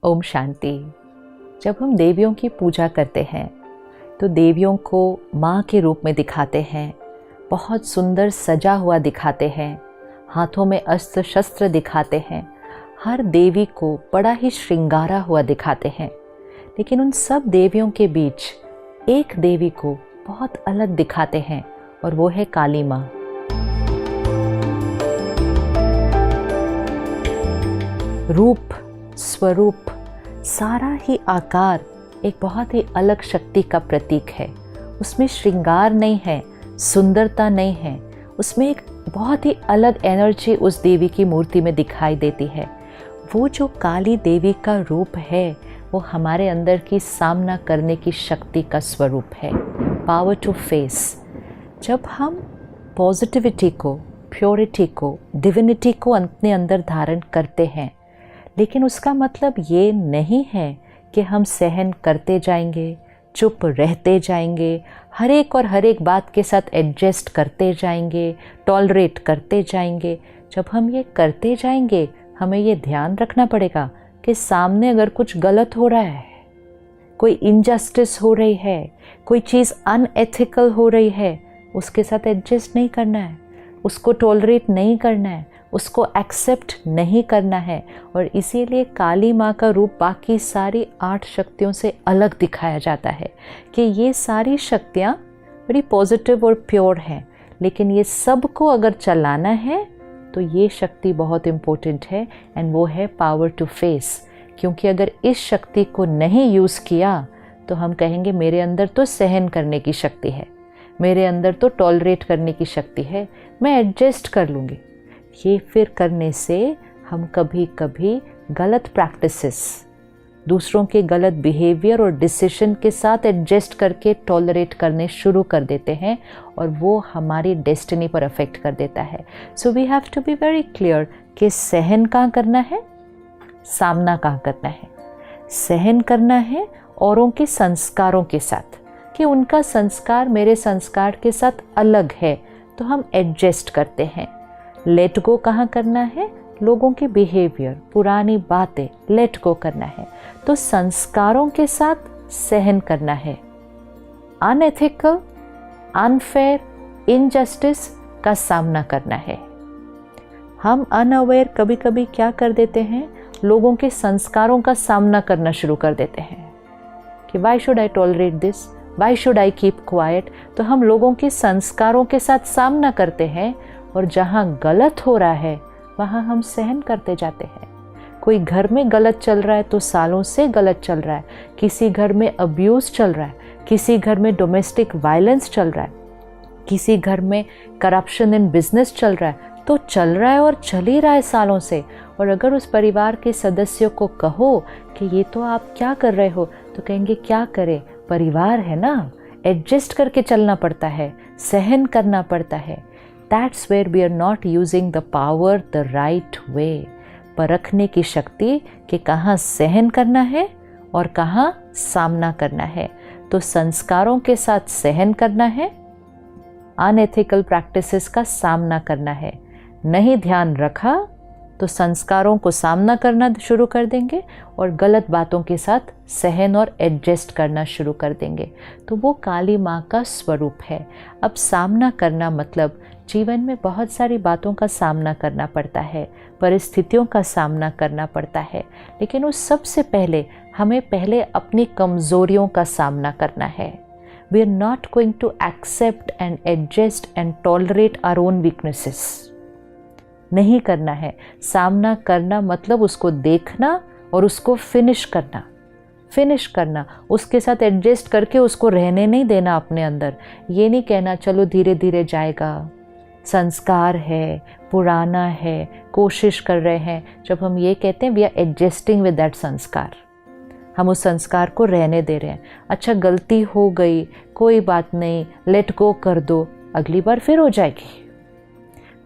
ओम शांति। जब हम देवियों की पूजा करते हैं तो देवियों को माँ के रूप में दिखाते हैं, बहुत सुंदर सजा हुआ दिखाते हैं, हाथों में अस्त्र शस्त्र दिखाते हैं, हर देवी को बड़ा ही श्रृंगारा हुआ दिखाते हैं। लेकिन उन सब देवियों के बीच एक देवी को बहुत अलग दिखाते हैं और वो है काली माँ। रूप, स्वरूप, सारा ही आकार एक बहुत ही अलग शक्ति का प्रतीक है। उसमें श्रृंगार नहीं है, सुंदरता नहीं है, उसमें एक बहुत ही अलग एनर्जी उस देवी की मूर्ति में दिखाई देती है। वो जो काली देवी का रूप है वो हमारे अंदर की सामना करने की शक्ति का स्वरूप है, पावर टू फेस। जब हम पॉजिटिविटी को, प्योरिटी को, डिविनिटी को अपने अंदर धारण करते हैं, लेकिन उसका मतलब ये नहीं है कि हम सहन करते जाएंगे, चुप रहते जाएंगे, हर एक बात के साथ एडजस्ट करते जाएंगे, टॉलरेट करते जाएंगे। जब हम ये करते जाएंगे हमें ये ध्यान रखना पड़ेगा कि सामने अगर कुछ गलत हो रहा है, कोई इनजस्टिस हो रही है, कोई चीज़ अनएथिकल हो रही है, उसके साथ एडजस्ट नहीं करना है, उसको टॉलरेट नहीं करना है, उसको एक्सेप्ट नहीं करना है। और इसीलिए काली माँ का रूप बाकी सारी 8 शक्तियों से अलग दिखाया जाता है कि ये सारी शक्तियाँ बड़ी पॉजिटिव और प्योर हैं, लेकिन ये सब को अगर चलाना है तो ये शक्ति बहुत इम्पोर्टेंट है, एंड वो है पावर टू फेस। क्योंकि अगर इस शक्ति को नहीं यूज़ किया तो हम कहेंगे मेरे अंदर तो सहन करने की शक्ति है, मेरे अंदर तो टॉलरेट करने की शक्ति है, मैं एडजस्ट कर लूँगी। ये फिर करने से हम कभी कभी गलत प्रैक्टिसेस, दूसरों के गलत बिहेवियर और डिसीजन के साथ एडजस्ट करके टॉलरेट करने शुरू कर देते हैं और वो हमारी डेस्टिनी पर अफेक्ट कर देता है। So we have to be very clear कि सहन कहाँ करना है, सामना कहाँ करना है। सहन करना है औरों के संस्कारों के साथ, कि उनका संस्कार मेरे संस्कार के साथ अलग है तो हम एडजस्ट करते हैं। लेट गो कहाँ करना है, लोगों के बिहेवियर, पुरानी बातें लेट गो करना है, तो संस्कारों के साथ सहन करना है। अनएथिकल, अनफेयर, इनजस्टिस का सामना करना है। हम अनअवेयर कभी कभी क्या कर देते हैं, लोगों के संस्कारों का सामना करना शुरू कर देते हैं कि why should I tolerate this, why should I keep quiet. तो हम लोगों के संस्कारों के साथ सामना करते हैं और जहाँ गलत हो रहा है वहाँ हम सहन करते जाते हैं। कोई घर में गलत चल रहा है तो सालों से गलत चल रहा है, किसी घर में अब्यूज़ चल रहा है, किसी घर में डोमेस्टिक वायलेंस चल रहा है, किसी घर में करप्शन इन बिजनेस चल रहा है, तो चल रहा है और चल ही रहा है सालों से। और अगर उस परिवार के सदस्यों को कहो कि ये तो आप क्या कर रहे हो, तो कहेंगे क्या करें, परिवार है ना, एडजस्ट करके चलना पड़ता है, सहन करना पड़ता है। That's where we are not using the power the right way. परखने की शक्ति कि कहाँ सहन करना है और कहाँ सामना करना है। तो संस्कारों के साथ सहन करना है, अनएथिकल प्रैक्टिसेस का सामना करना है। नहीं ध्यान रखा तो संस्कारों को सामना करना शुरू कर देंगे और गलत बातों के साथ सहन और एडजस्ट करना शुरू कर देंगे। तो वो काली माँ का स्वरूप है। अब सामना करना मतलब जीवन में बहुत सारी बातों का सामना करना पड़ता है, परिस्थितियों का सामना करना पड़ता है, लेकिन उस सबसे पहले हमें पहले अपनी कमज़ोरियों का सामना करना है। We are not going to accept and adjust and tolerate our own weaknesses. नहीं करना है। सामना करना मतलब उसको देखना और उसको फिनिश करना, उसके साथ एडजस्ट करके उसको रहने नहीं देना अपने अंदर। ये नहीं कहना चलो धीरे धीरे जाएगा, संस्कार है, पुराना है, कोशिश कर रहे हैं। जब हम ये कहते हैं we are adjusting with that sanskar, हम उस संस्कार को रहने दे रहे हैं। अच्छा गलती हो गई, कोई बात नहीं, लेट गो कर दो, अगली बार फिर हो जाएगी।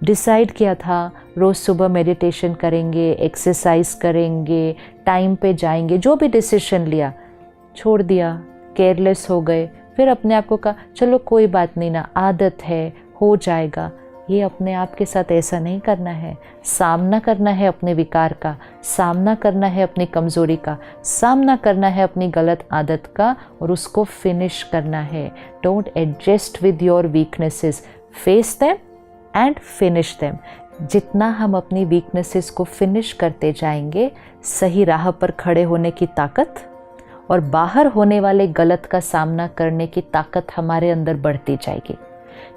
डिसाइड किया था रोज़ सुबह मेडिटेशन करेंगे, एक्सरसाइज करेंगे, टाइम पे जाएंगे, जो भी डिसीजन लिया छोड़ दिया, केयरलेस हो गए, फिर अपने आप को कहा चलो कोई बात नहीं ना, आदत है, हो जाएगा। ये अपने आप के साथ ऐसा नहीं करना है। सामना करना है अपने विकार का, सामना करना है अपनी कमज़ोरी का, सामना करना है अपनी गलत आदत का और उसको फिनिश करना है। Don't adjust with your weaknesses, face them and finish them. जितना हम अपनी वीकनेसेस को फिनिश करते जाएंगे, सही राह पर खड़े होने की ताकत और बाहर होने वाले गलत का सामना करने की ताकत हमारे अंदर बढ़ती जाएगी।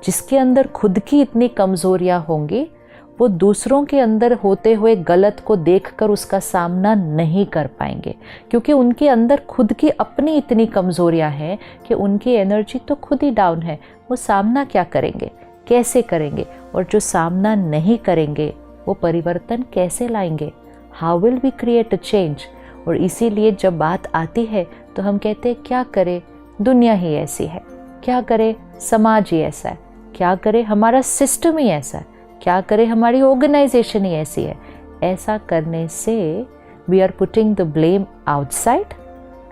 जिसके अंदर खुद की इतनी कमज़ोरियाँ होंगी, वो दूसरों के अंदर होते हुए गलत को देखकर उसका सामना नहीं कर पाएंगे, क्योंकि उनके अंदर खुद की अपनी इतनी कमज़ोरियाँ हैं कि उनकी एनर्जी तो खुद ही डाउन है। वो सामना क्या करेंगे, कैसे करेंगे? और जो सामना नहीं करेंगे वो परिवर्तन कैसे लाएंगे? How will we create a change? और इसीलिए जब बात आती है तो हम कहते हैं क्या करें, दुनिया ही ऐसी है, क्या करे समाज ही ऐसा है, क्या करे हमारा सिस्टम ही ऐसा है, क्या करे हमारी ऑर्गेनाइजेशन ही ऐसी है। ऐसा करने से we are putting the blame outside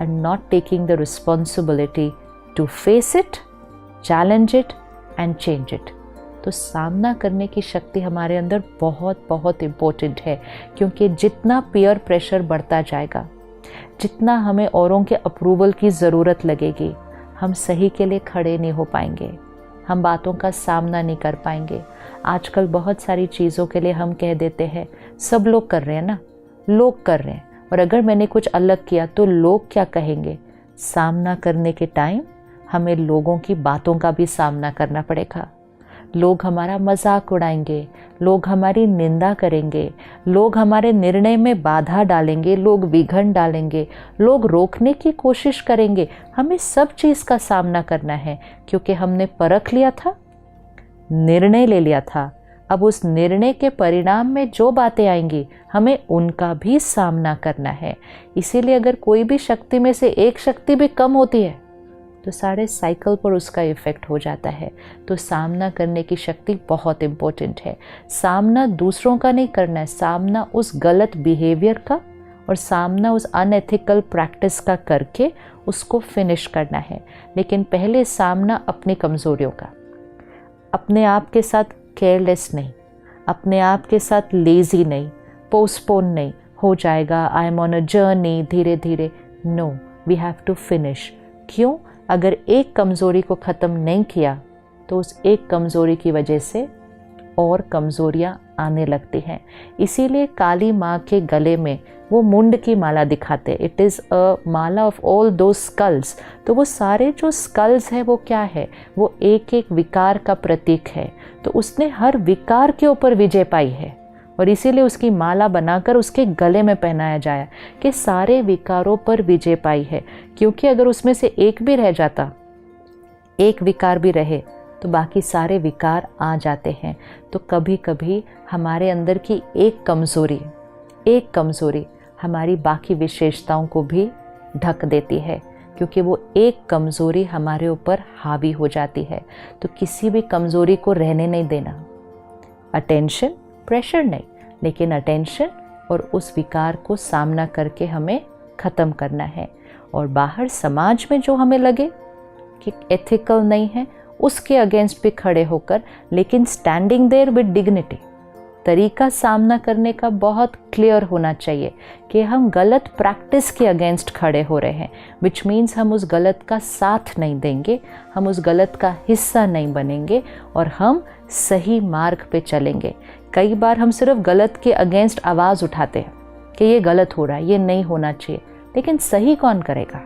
and not taking the responsibility to face it, challenge it and change it. तो सामना करने की शक्ति हमारे अंदर बहुत बहुत इम्पोर्टेंट है, क्योंकि जितना पीयर प्रेशर बढ़ता जाएगा, जितना हमें औरों के अप्रूवल की ज़रूरत लगेगी, हम सही के लिए खड़े नहीं हो पाएंगे, हम बातों का सामना नहीं कर पाएंगे। आजकल बहुत सारी चीज़ों के लिए हम कह देते हैं सब लोग कर रहे हैं ना, लोग कर रहे हैं, और अगर मैंने कुछ अलग किया तो लोग क्या कहेंगे। सामना करने के टाइम हमें लोगों की बातों का भी सामना करना पड़ेगा। लोग हमारा मजाक उड़ाएंगे, लोग हमारी निंदा करेंगे, लोग हमारे निर्णय में बाधा डालेंगे, लोग विघन डालेंगे, लोग रोकने की कोशिश करेंगे। हमें सब चीज़ का सामना करना है, क्योंकि हमने परख लिया था, निर्णय ले लिया था। अब उस निर्णय के परिणाम में जो बातें आएंगी, हमें उनका भी सामना करना है। इसीलिए अगर कोई भी शक्ति में से एक शक्ति भी कम होती है तो सारे साइकिल पर उसका इफ़ेक्ट हो जाता है। तो सामना करने की शक्ति बहुत इम्पोर्टेंट है। सामना दूसरों का नहीं करना है, सामना उस गलत बिहेवियर का और सामना उस अनएथिकल प्रैक्टिस का करके उसको फिनिश करना है। लेकिन पहले सामना अपनी कमज़ोरियों का, अपने आप के साथ केयरलेस नहीं, अपने आप के साथ लेज़ी नहीं, पोस्टपोन नहीं, हो जाएगा, I am on a journey, धीरे धीरे। No, we have to finish. क्यों? अगर एक कमज़ोरी को ख़त्म नहीं किया तो उस एक कमज़ोरी की वजह से और कमज़ोरियाँ आने लगती हैं। इसीलिए काली माँ के गले में वो मुंड की माला दिखाते, it is a Mala of all दो स्कल्स। तो वो सारे जो स्कल्स हैं वो क्या है? वो एक एक विकार का प्रतीक है। तो उसने हर विकार के ऊपर विजय पाई है और इसीलिए उसकी माला बनाकर उसके गले में पहनाया जाए कि सारे विकारों पर विजय पाई है। क्योंकि अगर उसमें से एक भी रह जाता, एक विकार भी रहे, तो बाकी सारे विकार आ जाते हैं। तो कभी कभी हमारे अंदर की एक कमज़ोरी हमारी बाकी विशेषताओं को भी ढक देती है, क्योंकि वो एक कमज़ोरी हमारे ऊपर हावी हो जाती है। तो किसी भी कमज़ोरी को रहने नहीं देना। अटेंशन, प्रेशर नहीं, लेकिन अटेंशन और उस विकार को सामना करके हमें ख़त्म करना है। और बाहर समाज में जो हमें लगे कि एथिकल नहीं है, उसके अगेंस्ट भी खड़े होकर, लेकिन स्टैंडिंग देयर विद डिग्निटी। तरीका सामना करने का बहुत क्लियर होना चाहिए कि हम गलत प्रैक्टिस के अगेंस्ट खड़े हो रहे हैं, विच मीन्स हम उस गलत का साथ नहीं देंगे, हम उस गलत का हिस्सा नहीं बनेंगे और हम सही मार्ग पे चलेंगे। कई बार हम सिर्फ गलत के अगेंस्ट आवाज़ उठाते हैं कि ये गलत हो रहा है, ये नहीं होना चाहिए, लेकिन सही कौन करेगा?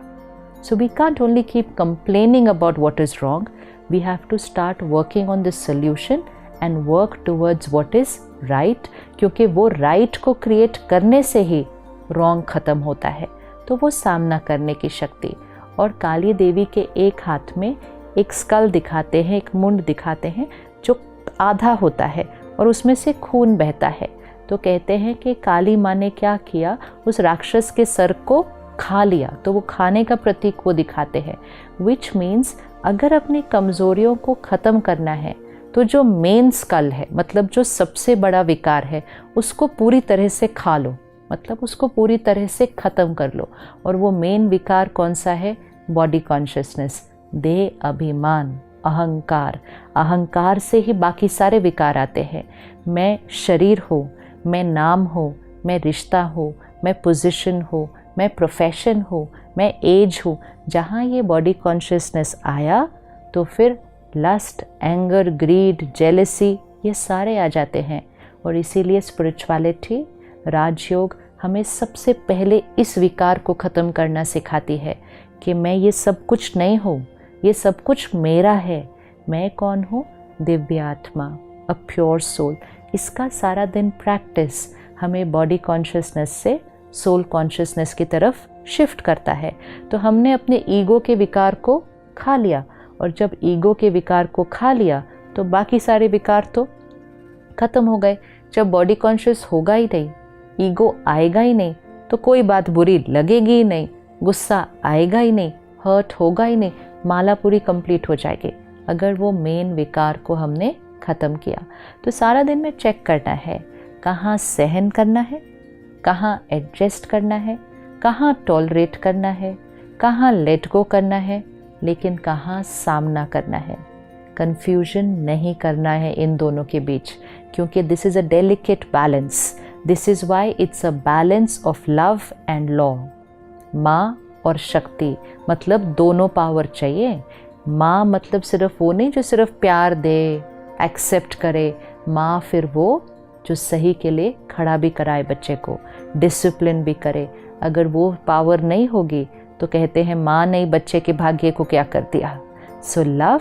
So we can't only keep complaining about what is wrong, we have to start working on this solution and work towards what is right, क्योंकि वो राइट को क्रिएट करने से ही रॉन्ग ख़त्म होता है। तो वो सामना करने की शक्ति। और काली देवी के एक हाथ में एक स्कल दिखाते हैं, एक मुंड दिखाते हैं जो आधा होता है और उसमें से खून बहता है। तो कहते हैं कि काली माँ ने क्या किया, उस राक्षस के सर को खा लिया, तो वो खाने का प्रतीक वो दिखाते हैं। विच मीन्स अगर अपनी कमज़ोरियों को ख़त्म करना है तो जो मेन स्कल है, मतलब जो सबसे बड़ा विकार है, उसको पूरी तरह से खा लो, मतलब उसको पूरी तरह से ख़त्म कर लो। और वो मेन विकार कौन सा है? बॉडी कॉन्शियसनेस, देह अभिमान। अहंकार। अहंकार से ही बाकी सारे विकार आते हैं। मैं शरीर हूँ, मैं नाम हूँ, मैं रिश्ता हूँ, मैं पोजीशन हूँ, मैं प्रोफेशन हूँ, मैं एज हूँ। जहाँ ये बॉडी कॉन्शियसनेस आया तो फिर लस्ट, एंगर, ग्रीड, जेलसी ये सारे आ जाते हैं। और इसीलिए स्पिरिचुअलिटी, राजयोग हमें सबसे पहले इस विकार को ख़त्म करना सिखाती है कि मैं ये सब कुछ नहीं हूँ, ये सब कुछ मेरा है। मैं कौन हूँ? दिव्य आत्मा, अ प्योर सोल। इसका सारा दिन प्रैक्टिस हमें बॉडी कॉन्शियसनेस से सोल कॉन्शियसनेस की तरफ शिफ्ट करता है। तो हमने अपने ईगो के विकार को खा लिया, और जब ईगो के विकार को खा लिया तो बाकी सारे विकार तो ख़त्म हो गए। जब बॉडी कॉन्शियस होगा ही नहीं, ईगो आएगा ही नहीं, तो कोई बात बुरी लगेगी ही नहीं, गुस्सा आएगा ही नहीं, हर्ट होगा ही नहीं, माला पूरी कंप्लीट हो जाएगी अगर वो मेन विकार को हमने ख़त्म किया। तो सारा दिन में चेक करना है कहाँ सहन करना है, कहाँ एडजस्ट करना है, कहाँ टॉलरेट करना है, कहाँ लेट गो करना है, लेकिन कहाँ सामना करना है। कंफ्यूजन नहीं करना है इन दोनों के बीच, क्योंकि this is a delicate balance. This is why it's a balance of love and law. माँ और शक्ति मतलब दोनों पावर चाहिए। माँ मतलब सिर्फ वो नहीं जो सिर्फ प्यार दे, एक्सेप्ट करे। माँ फिर वो जो सही के लिए खड़ा भी कराए बच्चे को, डिसिप्लिन भी करे। अगर वो पावर नहीं होगी तो कहते हैं माँ ने बच्चे के भाग्य को क्या कर दिया। सो लव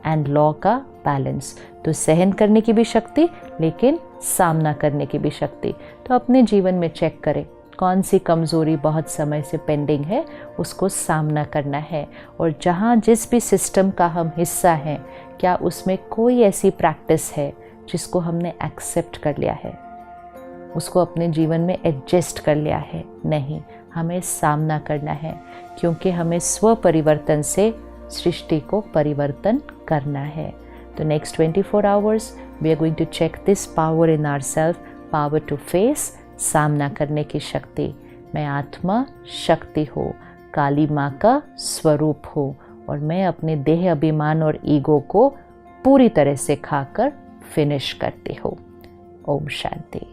एंड लॉ का बैलेंस, तो सहन करने की भी शक्ति लेकिन सामना करने की भी शक्ति। तो अपने जीवन में चेक करें कौन सी कमज़ोरी बहुत समय से पेंडिंग है, उसको सामना करना है। और जहाँ जिस भी सिस्टम का हम हिस्सा हैं, क्या उसमें कोई ऐसी प्रैक्टिस है जिसको हमने एक्सेप्ट कर लिया है, उसको अपने जीवन में एडजस्ट कर लिया है? नहीं, हमें सामना करना है, क्योंकि हमें स्व परिवर्तन से सृष्टि को परिवर्तन करना है। तो next 24 hours we are going to check this power in ourself, power to face, सामना करने की शक्ति। मैं आत्मा शक्ति हूँ, काली माँ का स्वरूप हूँ, और मैं अपने देह अभिमान और ईगो को पूरी तरह से खाकर फिनिश करती हूँ। ओम शांति।